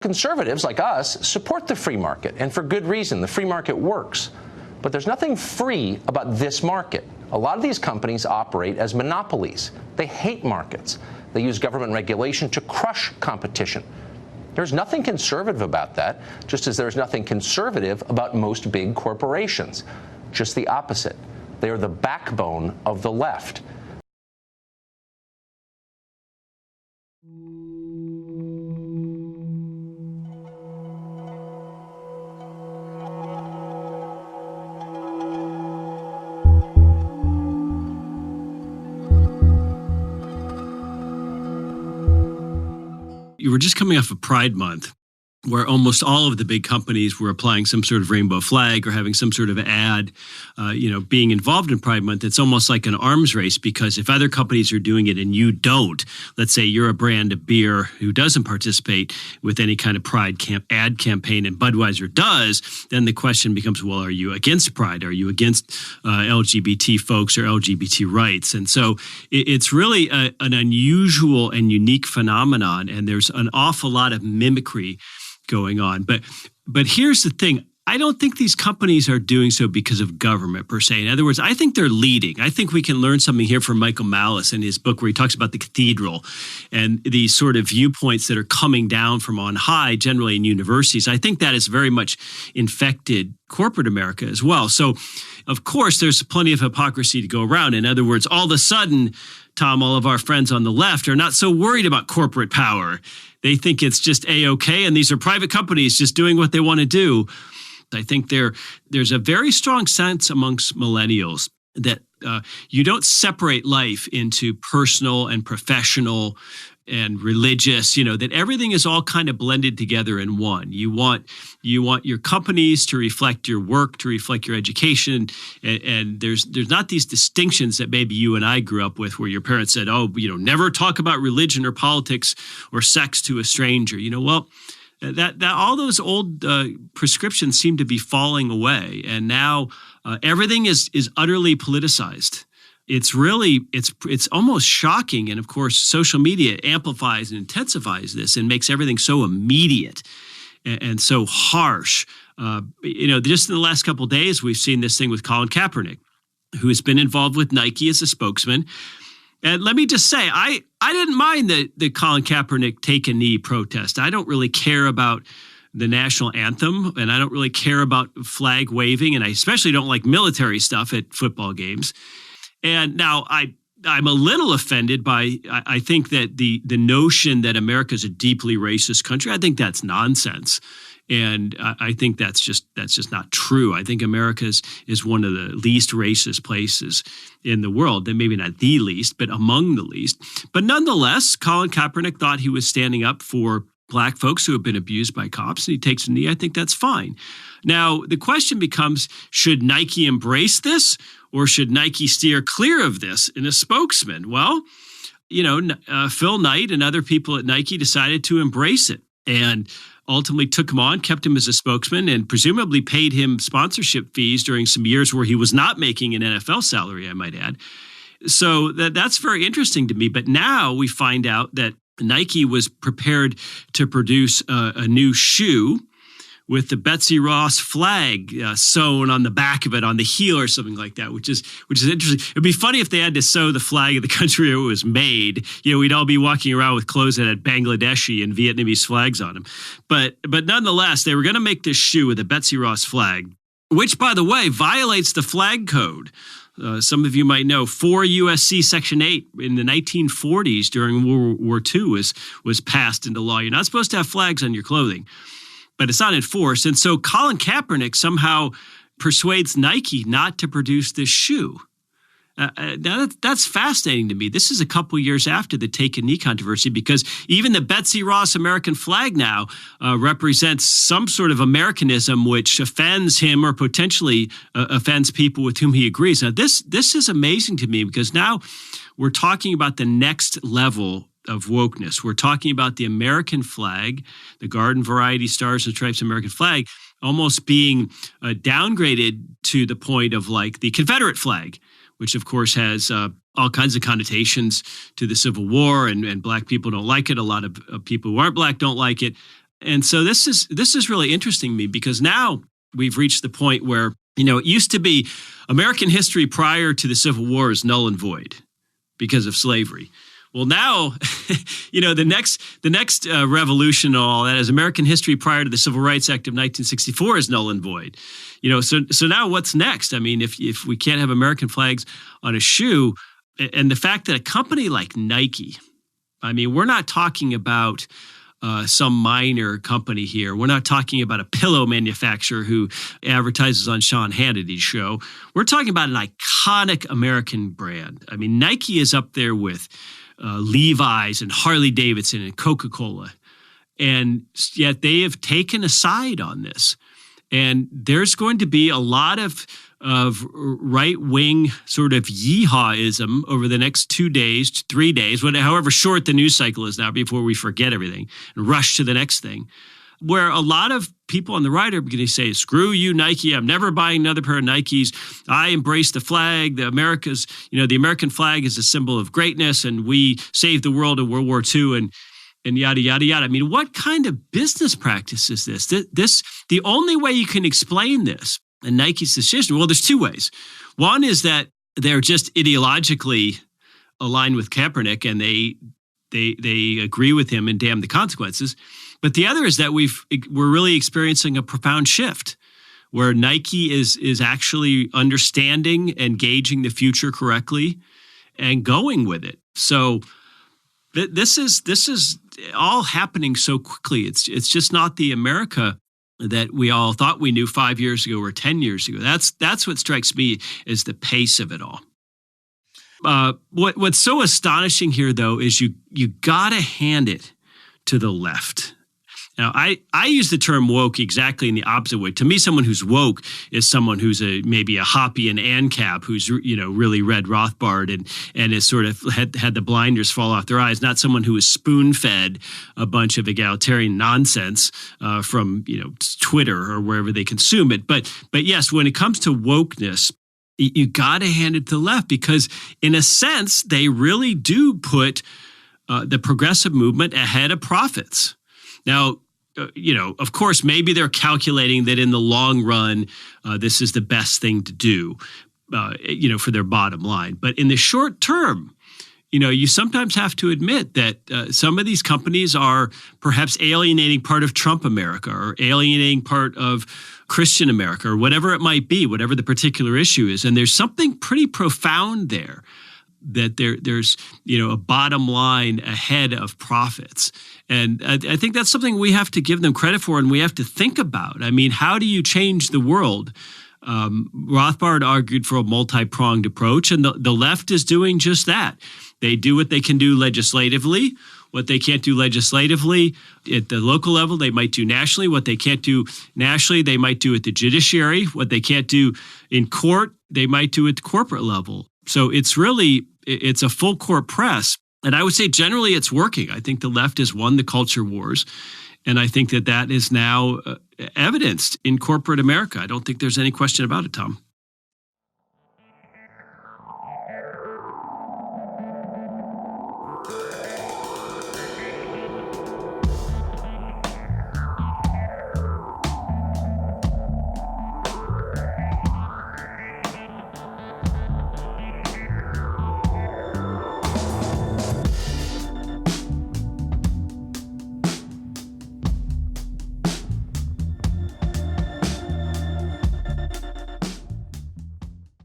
Conservatives like us support the free market, and for good reason. The free market works. But there's nothing free about this market. A lot of these companies operate as monopolies. They hate markets. They use government regulation to crush competition. There's nothing conservative about that, just as there's nothing conservative about most big corporations. Just the opposite. They are the backbone of the left. You were just coming off of Pride Month, where almost all of the big companies were applying some sort of rainbow flag or having some sort of ad, being involved in Pride Month. It's almost like an arms race, because if other companies are doing it and you don't, let's say you're a brand of beer who doesn't participate with any kind of Pride ad campaign and Budweiser does, then the question becomes, well, are you against Pride? Are you against LGBT folks or LGBT rights? And so it's really an unusual and unique phenomenon, and there's an awful lot of mimicry going on. But here's the thing. I don't think these companies are doing so because of government per se. In other words, I think they're leading. I think we can learn something here from Michael Malice in his book where he talks about the cathedral and these sort of viewpoints that are coming down from on high, generally in universities. I think that has very much infected corporate America as well. So, of course, there's plenty of hypocrisy to go around. In other words, all of a sudden, Tom, all of our friends on the left are not so worried about corporate power. They think it's just A-OK, and these are private companies just doing what they want to do. I think there's a very strong sense amongst millennials that you don't separate life into personal and professional and religious, that everything is all kind of blended together in one. You want your companies to reflect your work, to reflect your education, and there's not these distinctions that maybe you and I grew up with, where your parents said, never talk about religion or politics or sex to a stranger. That all those old prescriptions seem to be falling away, and now everything is utterly politicized. It's really it's almost shocking, and of course, social media amplifies and intensifies this and makes everything so immediate and so harsh. Just in the last couple of days, we've seen this thing with Colin Kaepernick, who has been involved with Nike as a spokesman. And let me just say, I didn't mind the Colin Kaepernick take a knee protest. I don't really care about the national anthem, and I don't really care about flag waving, and I especially don't like military stuff at football games. And now I'm a little offended by, I think that the notion that America is a deeply racist country, I think that's nonsense. And I think that's just not true. I think America is one of the least racist places in the world, and maybe not the least, but among the least. But nonetheless, Colin Kaepernick thought he was standing up for Black folks who have been abused by cops, and he takes a knee. I think that's fine. Now, the question becomes, should Nike embrace this, or should Nike steer clear of this in a spokesman? Well, Phil Knight and other people at Nike decided to embrace it, and ultimately took him on, kept him as a spokesman, and presumably paid him sponsorship fees during some years where he was not making an NFL salary, I might add. So that's very interesting to me. But now we find out that Nike was prepared to produce a new shoe with the Betsy Ross flag sewn on the back of it, on the heel or something like that, which is interesting. It'd be funny if they had to sew the flag of the country where it was made. We'd all be walking around with clothes that had Bangladeshi and Vietnamese flags on them. But nonetheless, they were going to make this shoe with a Betsy Ross flag, which, by the way, violates the flag code. Some of you might know 4 USC Section 8 in the 1940s during World War II was passed into law. You're not supposed to have flags on your clothing, but it's not enforced. And so Colin Kaepernick somehow persuades Nike not to produce this shoe. That's fascinating to me. This is a couple years after the Take a Knee controversy, because even the Betsy Ross American flag now represents some sort of Americanism which offends him or potentially offends people with whom he agrees. Now, this is amazing to me, because now we're talking about the next level of wokeness. We're talking about the American flag, the garden variety stars and stripes American flag, almost being downgraded to the point of like the Confederate flag, which of course has all kinds of connotations to the Civil War, and Black people don't like it. A lot of people who aren't Black don't like it. And so this is really interesting to me because now we've reached the point where, it used to be American history prior to the Civil War is null and void because of slavery. Well, now, the next revolution and all that is American history prior to the Civil Rights Act of 1964 is null and void. So now what's next? I mean, if we can't have American flags on a shoe, and the fact that a company like Nike, I mean, we're not talking about some minor company here. We're not talking about a pillow manufacturer who advertises on Sean Hannity's show. We're talking about an iconic American brand. I mean, Nike is up there with Levi's and Harley Davidson and Coca-Cola. And yet they have taken a side on this. And there's going to be a lot of right-wing sort of yeehawism over the next 2 days, 3 days, however short the news cycle is now before we forget everything and rush to the next thing, where a lot of people on the right are going to say, screw you, Nike. I'm never buying another pair of Nikes. I embrace the flag. The American flag is a symbol of greatness, and we saved the world in World War II, and yada, yada, yada. I mean, what kind of business practice is this? The only way you can explain this and Nike's decision, well, there's two ways. One is that they're just ideologically aligned with Kaepernick and they agree with him and damn the consequences. But the other is that we're really experiencing a profound shift where Nike is actually understanding and gauging the future correctly and going with it. So this is all happening so quickly. It's just not the America that we all thought we knew 5 years ago or 10 years ago. That's what strikes me as the pace of it all. What's so astonishing here, though, is you got to hand it to the left. Now, I use the term woke exactly in the opposite way. To me, someone who's woke is someone who's maybe a Hoppe and ANCAP who's really read Rothbard and is sort of had the blinders fall off their eyes. Not someone who is spoon-fed a bunch of egalitarian nonsense from Twitter or wherever they consume it. But yes, when it comes to wokeness, you got to hand it to the left because, in a sense, they really do put the progressive movement ahead of profits. Now, of course, maybe they're calculating that in the long run, this is the best thing to do, for their bottom line. But in the short term, you sometimes have to admit that some of these companies are perhaps alienating part of Trump America or alienating part of Christian America or whatever it might be, whatever the particular issue is. And there's something pretty profound there. That there's a bottom line ahead of profits. And I think that's something we have to give them credit for and we have to think about. I mean, how do you change the world? Rothbard argued for a multi-pronged approach, and the left is doing just that. They do what they can do legislatively. What they can't do legislatively at the local level, they might do nationally. What they can't do nationally, they might do at the judiciary. What they can't do in court, they might do at the corporate level. So it's a full court press. And I would say generally it's working. I think the left has won the culture wars. And I think that is now evidenced in corporate America. I don't think there's any question about it, Tom.